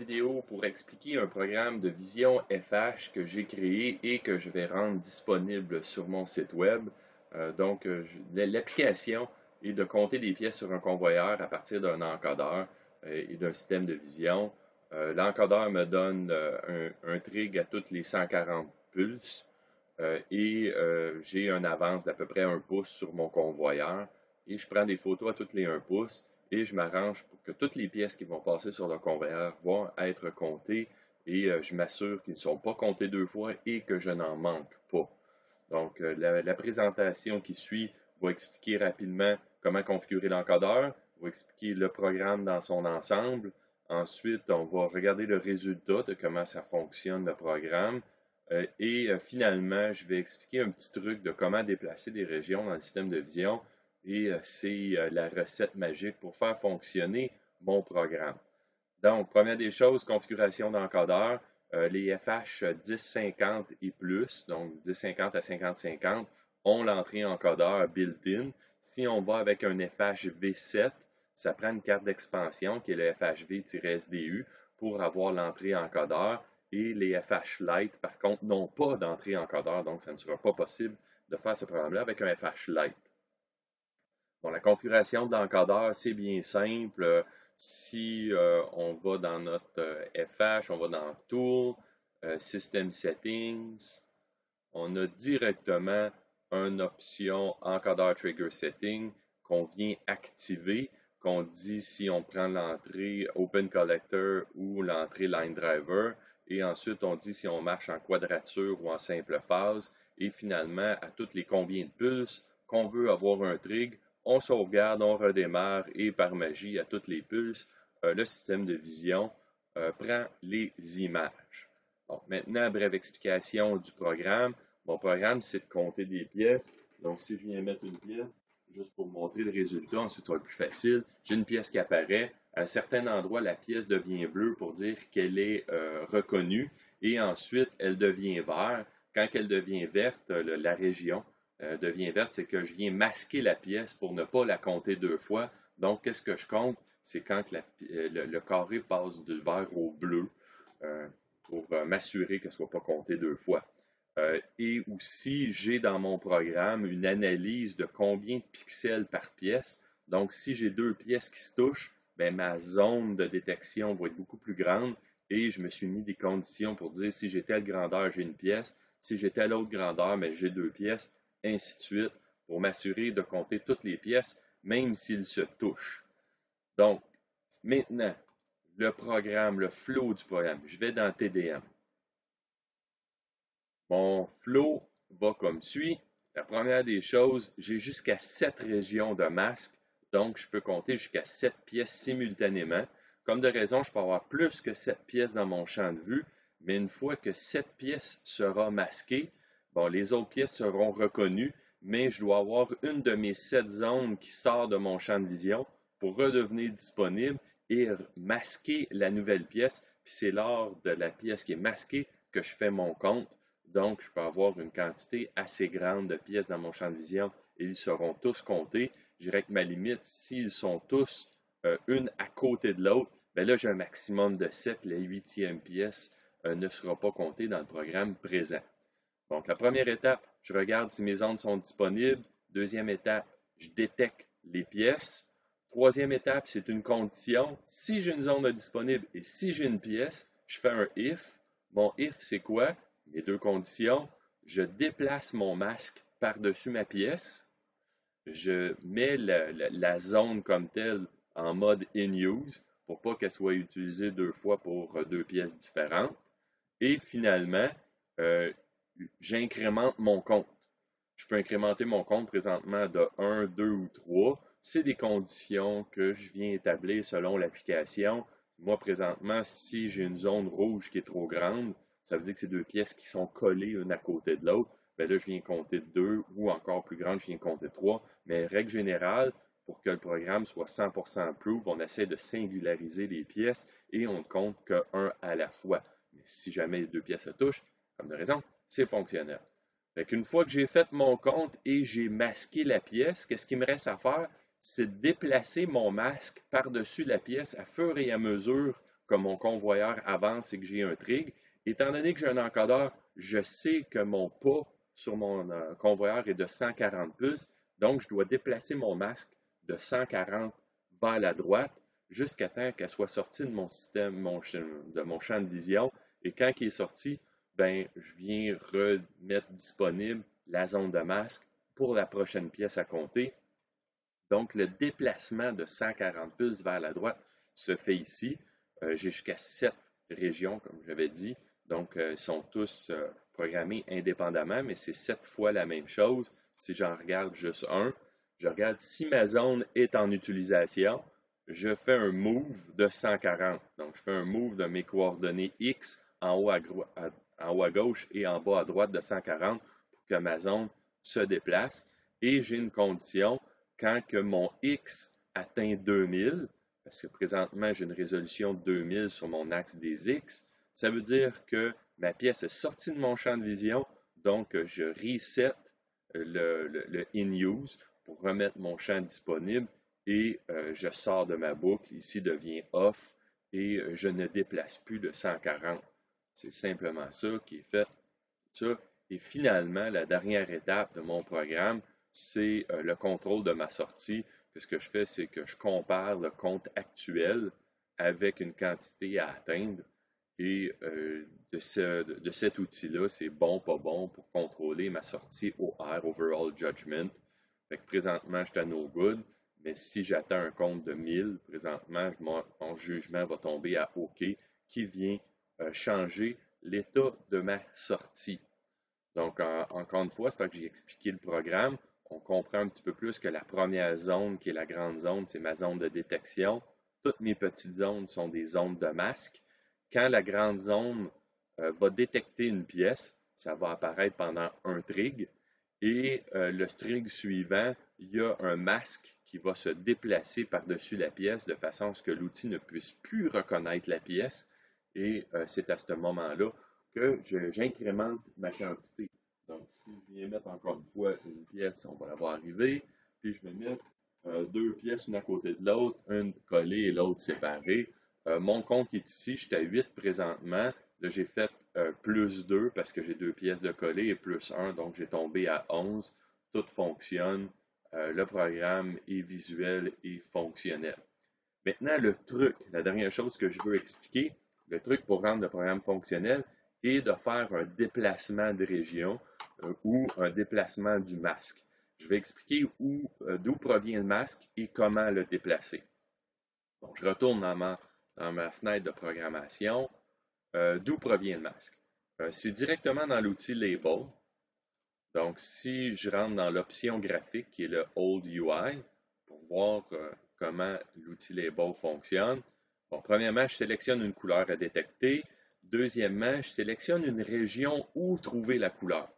vidéo pour expliquer un programme de vision FH que j'ai créé et que je vais rendre disponible sur mon site web. L'application est de compter des pièces sur un convoyeur à partir d'un encodeur et d'un système de vision. L'encodeur me donne un trig à toutes les 140 pulses j'ai une avance d'à peu près 1 pouce sur mon convoyeur et je prends des photos à toutes les 1 pouce et je m'arrange pour que toutes les pièces qui vont passer sur le convoyeur vont être comptées et je m'assure qu'ils ne sont pas comptés 2 fois et que je n'en manque pas. Donc, la présentation qui suit va expliquer rapidement comment configurer l'encodeur, va expliquer le programme dans son ensemble. Ensuite, on va regarder le résultat de comment ça fonctionne le programme. Finalement, je vais expliquer un petit truc de comment déplacer des régions dans le système de vision c'est la recette magique pour faire fonctionner mon programme. Donc, première des choses, configuration d'encodeur. Les FH 1050 et plus, donc 1050 à 5050, ont l'entrée encodeur built-in. Si on va avec un FH V7, ça prend une carte d'expansion qui est le FHV-SDU pour avoir l'entrée encodeur. Et les FH Lite, par contre, n'ont pas d'entrée encodeur, donc ça ne sera pas possible de faire ce programme-là avec un FH Lite. Bon, la configuration de l'encodeur, c'est bien simple. Si on va dans notre FH, on va dans Tool, System Settings, on a directement une option Encodeur Trigger Setting qu'on vient activer, qu'on dit si on prend l'entrée Open Collector ou l'entrée Line Driver. Et ensuite, on dit si on marche en quadrature ou en simple phase. Et finalement, à toutes les combien de pulses qu'on veut avoir un trig, on sauvegarde, on redémarre et par magie, à toutes les pulses, le système de vision prend les images. Bon, maintenant, brève explication du programme. Mon programme, c'est de compter des pièces. Donc, si je viens mettre une pièce, juste pour montrer le résultat, ensuite ça va être plus facile. J'ai une pièce qui apparaît. À un certain endroit, la pièce devient bleue pour dire qu'elle est reconnue. Et ensuite, elle devient verte. Quand elle devient verte, la région devient verte, c'est que je viens masquer la pièce pour ne pas la compter 2 fois. Donc, qu'est-ce que je compte? C'est quand le carré passe du vert au bleu pour m'assurer qu'elle ne soit pas comptée 2 fois. Et aussi, j'ai dans mon programme une analyse de combien de pixels par pièce. Donc, si j'ai 2 pièces qui se touchent, ben, ma zone de détection va être beaucoup plus grande et je me suis mis des conditions pour dire si j'ai telle grandeur, j'ai une pièce. Si j'ai telle autre grandeur, mais j'ai 2 pièces, ainsi de suite, pour m'assurer de compter toutes les pièces, même s'ils se touchent. Donc, maintenant, le programme, le flow du programme. Je vais dans TDM. Mon flow va comme suit. La première des choses, j'ai jusqu'à 7 régions de masque, donc je peux compter jusqu'à 7 pièces simultanément. Comme de raison, je peux avoir plus que 7 pièces dans mon champ de vue, mais une fois que 7 pièces sera masquée, bon, les autres pièces seront reconnues, mais je dois avoir une de mes 7 zones qui sort de mon champ de vision pour redevenir disponible et masquer la nouvelle pièce. Puis c'est lors de la pièce qui est masquée que je fais mon compte. Donc, je peux avoir une quantité assez grande de pièces dans mon champ de vision et ils seront tous comptés. Je dirais que ma limite, s'ils sont tous une à côté de l'autre, bien là, j'ai un maximum de 7. La 8e pièce ne sera pas comptée dans le programme présent. Donc, la première étape, je regarde si mes zones sont disponibles. Deuxième étape, je détecte les pièces. Troisième étape, c'est une condition. Si j'ai une zone disponible et si j'ai une pièce, je fais un if. Mon if, c'est quoi? Mes 2 conditions. Je déplace mon masque par-dessus ma pièce. Je mets la zone comme telle en mode in use pour pas qu'elle soit utilisée 2 fois pour 2 pièces différentes. Et finalement, j'incrémente mon compte. Je peux incrémenter mon compte présentement de 1, 2 ou 3. C'est des conditions que je viens établir selon l'application. Moi, présentement, si j'ai une zone rouge qui est trop grande, ça veut dire que c'est 2 pièces qui sont collées une à côté de l'autre. Bien là, je viens compter 2 ou encore plus grande, je viens compter 3. Mais règle générale, pour que le programme soit 100% proof, on essaie de singulariser les pièces et on ne compte qu'un à la fois. Mais si jamais les 2 pièces se touchent, comme de raison, c'est fonctionnel. Fait qu'une fois que j'ai fait mon compte et j'ai masqué la pièce, qu'est-ce qu'il me reste à faire? C'est de déplacer mon masque par-dessus la pièce à fur et à mesure que mon convoyeur avance et que j'ai un trig. Étant donné que j'ai un encodeur, je sais que mon pas sur mon convoyeur est de 140 pouces, donc je dois déplacer mon masque de 140 vers la droite jusqu'à temps qu'elle soit sortie de mon système, de mon champ de vision. Et quand il est sorti, ben, je viens remettre disponible la zone de masque pour la prochaine pièce à compter. Donc, le déplacement de 140 pouces vers la droite se fait ici. J'ai jusqu'à 7 régions, comme j'avais dit. Donc, ils sont tous programmés indépendamment, mais c'est 7 fois la même chose. Si j'en regarde juste un, je regarde si ma zone est en utilisation, je fais un move de 140. Donc, je fais un move de mes coordonnées X en haut à gauche et en bas à droite de 140 pour que ma zone se déplace. Et j'ai une condition quand que mon X atteint 2000, parce que présentement j'ai une résolution de 2000 sur mon axe des X, ça veut dire que ma pièce est sortie de mon champ de vision, donc je reset le in-use pour remettre mon champ disponible et je sors de ma boucle, ici devient off et je ne déplace plus de 140. C'est simplement ça qui est fait. Ça. Et finalement, la dernière étape de mon programme, c'est le contrôle de ma sortie. Ce que je fais, c'est que je compare le compte actuel avec une quantité à atteindre. Et de cet outil-là, c'est bon, pas bon pour contrôler ma sortie OR, Overall Judgment. Fait que présentement, je suis à no good, mais si j'atteins un compte de 1000, présentement, mon jugement va tomber à OK, qui vient changer l'état de ma sortie. Donc, encore une fois, c'est que j'ai expliqué le programme, on comprend un petit peu plus que la première zone, qui est la grande zone, c'est ma zone de détection. Toutes mes petites zones sont des zones de masque. Quand la grande zone va détecter une pièce, ça va apparaître pendant un trig. Et le trig suivant, il y a un masque qui va se déplacer par-dessus la pièce de façon à ce que l'outil ne puisse plus reconnaître la pièce. Et c'est à ce moment-là que j'incrémente ma quantité. Donc, si je viens mettre encore une fois une pièce, on va la voir arriver, puis je vais mettre deux pièces une à côté de l'autre, une collée et l'autre séparée. Mon compte est ici, je suis à 8 présentement. Là, j'ai fait plus 2 parce que j'ai deux pièces de collée et plus 1, donc j'ai tombé à 11. Tout fonctionne. Le programme est visuel et fonctionnel. Maintenant, le truc, la dernière chose que je veux expliquer, le truc pour rendre le programme fonctionnel est de faire un déplacement de région ou un déplacement du masque. Je vais expliquer d'où provient le masque et comment le déplacer. Donc, je retourne dans ma fenêtre de programmation. D'où provient le masque? C'est directement dans l'outil Label. Donc, si je rentre dans l'option graphique qui est le Old UI pour voir comment l'outil Label fonctionne, bon, premièrement, je sélectionne une couleur à détecter. Deuxièmement, je sélectionne une région où trouver la couleur.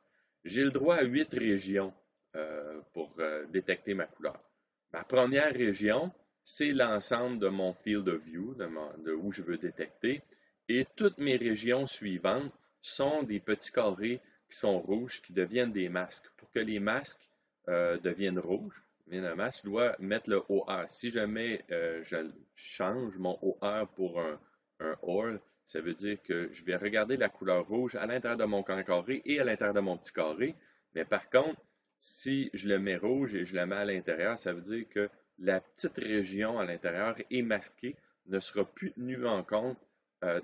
J'ai le droit à 8 régions pour détecter ma couleur. Ma première région, c'est l'ensemble de mon field of view, de où je veux détecter. Et toutes mes régions suivantes sont des petits carrés qui sont rouges, qui deviennent des masques. Pour que les masques deviennent rouges, un masque, je dois mettre le OR. Si jamais je change mon OR pour un OR, ça veut dire que je vais regarder la couleur rouge à l'intérieur de mon carré et à l'intérieur de mon petit carré. Mais par contre, si je le mets rouge et je le mets à l'intérieur, ça veut dire que la petite région à l'intérieur est masquée, ne sera plus tenue en compte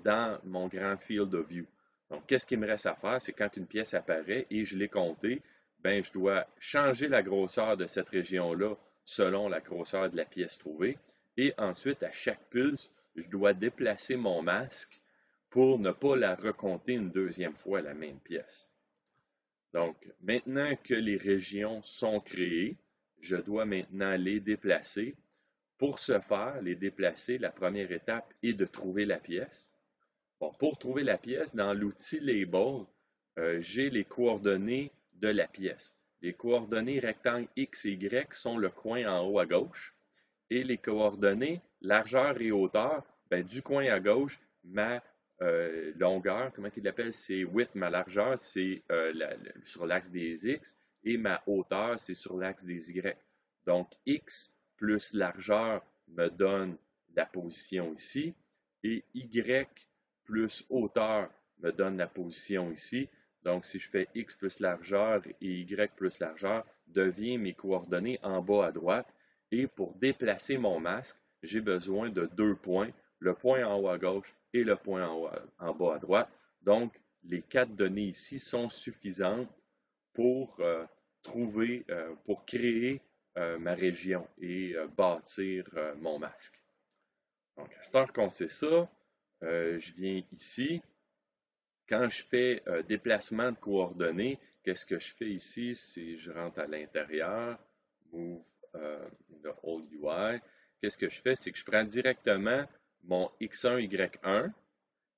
dans mon grand field of view. Donc, qu'est-ce qu'il me reste à faire? C'est quand une pièce apparaît et je l'ai comptée, ben, je dois changer la grosseur de cette région-là selon la grosseur de la pièce trouvée. Et ensuite, à chaque pulse, je dois déplacer mon masque pour ne pas la recompter une deuxième fois la même pièce. Donc, maintenant que les régions sont créées, je dois maintenant les déplacer. Pour ce faire, les déplacer, la première étape est de trouver la pièce. Bon, pour trouver la pièce, dans l'outil Label, j'ai les coordonnées de la pièce. Les coordonnées rectangle X et Y sont le coin en haut à gauche. Et les coordonnées largeur et hauteur, ben, du coin à gauche, ma longueur, comment il l'appelle, c'est width, ma largeur, c'est sur l'axe des X, et ma hauteur, c'est sur l'axe des Y. Donc, X plus largeur me donne la position ici, Et Y plus hauteur me donne la position ici. Donc, si je fais X plus largeur et Y plus largeur, devient mes coordonnées en bas à droite. Et pour déplacer mon masque, j'ai besoin de deux points, le point en haut à gauche et le point en bas à droite. Donc, les quatre données ici sont suffisantes pour pour créer ma région et bâtir mon masque. Donc, à cette heure qu'on sait ça, je viens ici. Quand je fais déplacement de coordonnées, qu'est-ce que je fais ici? Si je rentre à l'intérieur, move the whole UI, qu'est-ce que je fais? C'est que je prends directement mon X1, Y1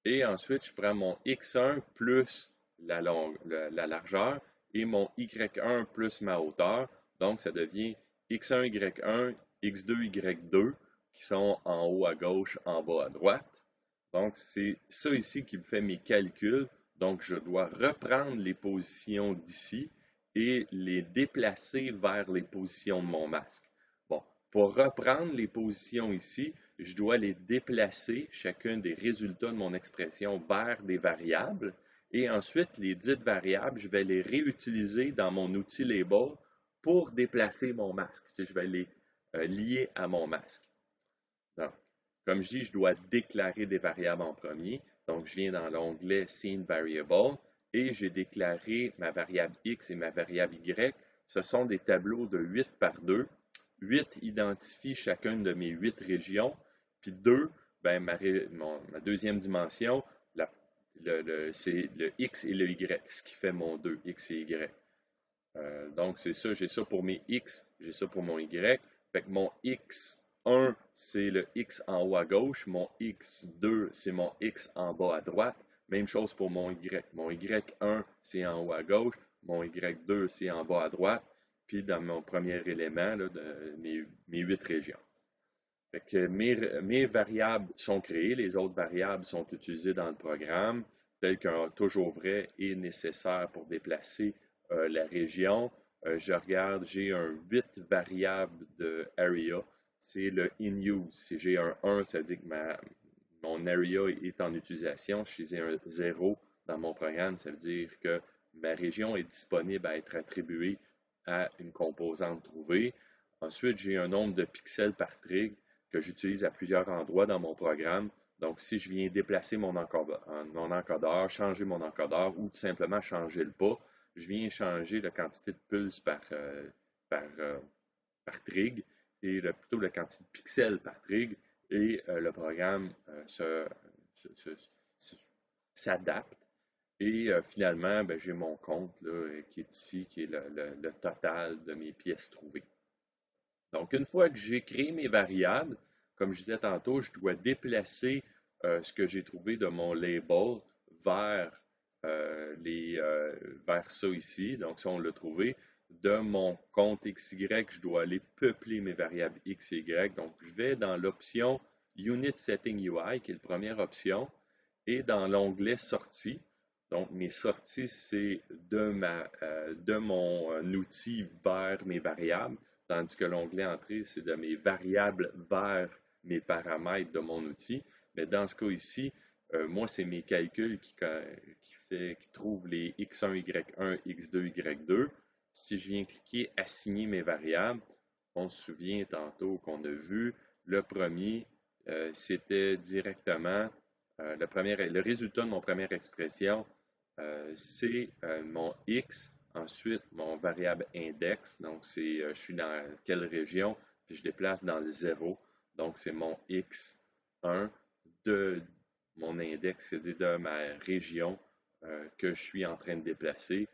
et ensuite je prends mon X1 plus la largeur et mon Y1 plus ma hauteur. Donc, ça devient X1, Y1, X2, Y2 qui sont en haut à gauche, en bas à droite. Donc, c'est ça ici qui me fait mes calculs. Donc, je dois reprendre les positions d'ici et les déplacer vers les positions de mon masque. Bon, pour reprendre les positions ici, je dois les déplacer, chacun des résultats de mon expression, vers des variables. Et ensuite, les dites variables, je vais les réutiliser dans mon outil Label pour déplacer mon masque. Tu sais, je vais les lier à mon masque. Donc, comme je dis, je dois déclarer des variables en premier. Donc, je viens dans l'onglet Scene Variable et j'ai déclaré ma variable X et ma variable Y. Ce sont des tableaux de 8 par 2. 8 identifie chacune de mes 8 régions. Puis 2, ben, ma deuxième dimension, c'est le X et le Y, ce qui fait mon 2, X et Y. Donc, c'est ça, j'ai ça pour mes X, j'ai ça pour mon Y. Fait que mon X1, c'est le X en haut à gauche. Mon X2, c'est mon X en bas à droite. Même chose pour mon Y. Mon Y1, c'est en haut à gauche. Mon Y2, c'est en bas à droite. Puis dans mon premier élément, là, de mes 8 régions. Fait que mes variables sont créées, les autres variables sont utilisées dans le programme, tel qu'un toujours vrai est nécessaire pour déplacer la région. Je regarde, j'ai un 8 variables de area, c'est le in use. Si j'ai un 1, ça dit que mon area est en utilisation. Si j'ai un 0 dans mon programme, ça veut dire que ma région est disponible à être attribuée à une composante trouvée. Ensuite, j'ai un nombre de pixels par trig que j'utilise à plusieurs endroits dans mon programme. Donc, si je viens déplacer mon encodeur, changer mon encodeur ou tout simplement changer le pas, je viens changer la quantité de pulses par trig et plutôt la quantité de pixels par trig et le programme s'adapte. Et finalement, ben, j'ai mon compte là, qui est ici, qui est le total de mes pièces trouvées. Donc, une fois que j'ai créé mes variables, comme je disais tantôt, je dois déplacer ce que j'ai trouvé de mon label vers, vers ça ici. Donc, ça, on l'a trouvé. De mon compte XY, je dois aller peupler mes variables X et Y. Donc, je vais dans l'option Unit Setting UI, qui est la première option, et dans l'onglet Sorties. Donc, mes sorties, c'est de mon outil vers mes variables, tandis que l'onglet Entrée, c'est de mes variables vers mes paramètres de mon outil. Mais dans ce cas ici, moi, c'est mes calculs qui trouvent les X1, Y1, X2, Y2. Si je viens cliquer Assigner mes variables, on se souvient tantôt qu'on a vu, le premier, c'était directement le résultat de mon première expression, c'est mon X, ensuite mon variable index, donc c'est je suis dans quelle région, puis je déplace dans le 0, donc c'est mon X1 de mon index, c'est-à-dire de ma région que je suis en train de déplacer.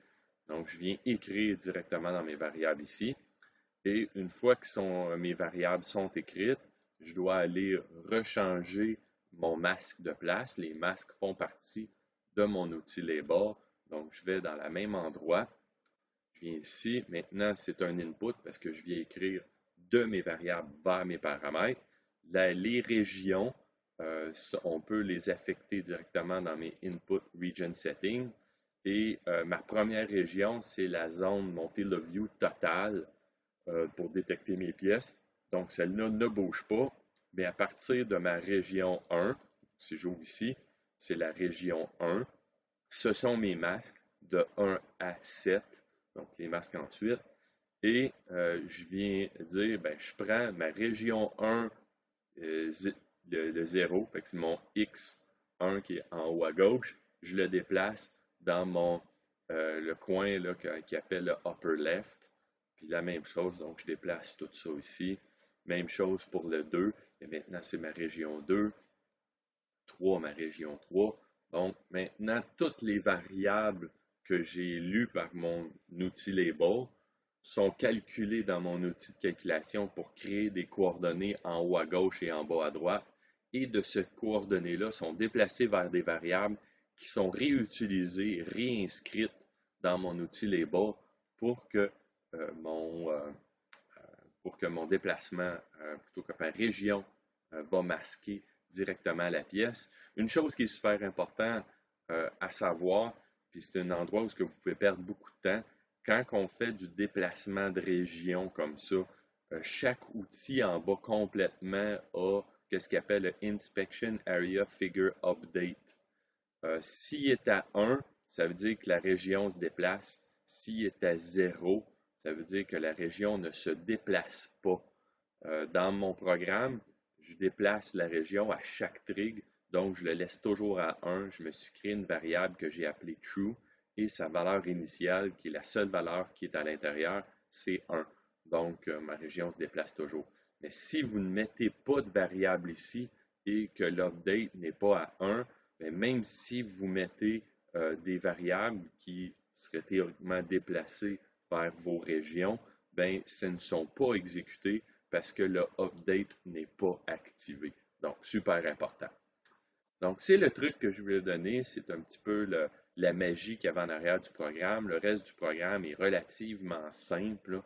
Donc je viens écrire directement dans mes variables ici. Et une fois que mes variables sont écrites, je dois aller rechanger mon masque de place. Les masques font partie de mon outil Label. Donc, je vais dans le même endroit. Je viens ici. Maintenant, c'est un input parce que je viens écrire de mes variables vers mes paramètres. Les régions, on peut les affecter directement dans mes Input Region Settings. Et ma première région, c'est la zone, mon field of view total pour détecter mes pièces. Donc, celle-là ne bouge pas. Mais à partir de ma région 1, si j'ouvre ici, c'est la région 1. Ce sont mes masques de 1 à 7, donc les masques ensuite. Et je viens dire, ben, je prends ma région 1, le 0, fait que c'est mon X1 qui est en haut à gauche, je le déplace dans le coin là, qui appelle le upper left. Puis la même chose, donc je déplace tout ça ici. Même chose pour le 2. Et maintenant, c'est ma région 2. 3, ma région 3. Donc maintenant, toutes les variables que j'ai lues par mon outil Label sont calculées dans mon outil de calculation pour créer des coordonnées en haut à gauche et en bas à droite. Et de ces coordonnées-là sont déplacées vers des variables qui sont réutilisées, réinscrites dans mon outil Label pour que euh, mon, euh, mon déplacement, plutôt que par région, va masquer directement la pièce. Une chose qui est super importante à savoir, puis c'est un endroit où vous pouvez perdre beaucoup de temps, quand on fait du déplacement de région comme ça, chaque outil en bas complètement a ce qu'il appelle le Inspection Area Figure Update. S'il est à 1, ça veut dire que la région se déplace. S'il est à 0, ça veut dire que la région ne se déplace pas. Dans mon programme, je déplace la région à chaque trig, donc je le laisse toujours à 1. Je me suis créé une variable que j'ai appelée true et sa valeur initiale, qui est la seule valeur qui est à l'intérieur, c'est 1. Donc ma région se déplace toujours. Mais si vous ne mettez pas de variable ici et que l'update n'est pas à 1, mais même si vous mettez des variables qui seraient théoriquement déplacées vers vos régions, ben, ce ne sont pas exécutées parce que le update n'est pas activé. Donc, super important. Donc, c'est le truc que je voulais donner. C'est un petit peu la magie qu'il y avait en arrière du programme. Le reste du programme est relativement simple là,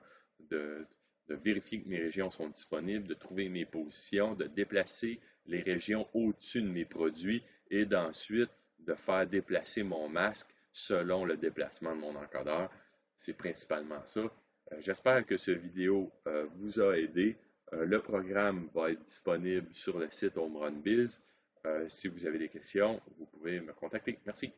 de vérifier que mes régions sont disponibles, de trouver mes positions, de déplacer les régions au-dessus de mes produits et d'ensuite de faire déplacer mon masque selon le déplacement de mon encodeur. C'est principalement ça. J'espère que cette vidéo vous a aidé. Le programme va être disponible sur le site Home Run Biz. Si vous avez des questions, vous pouvez me contacter. Merci.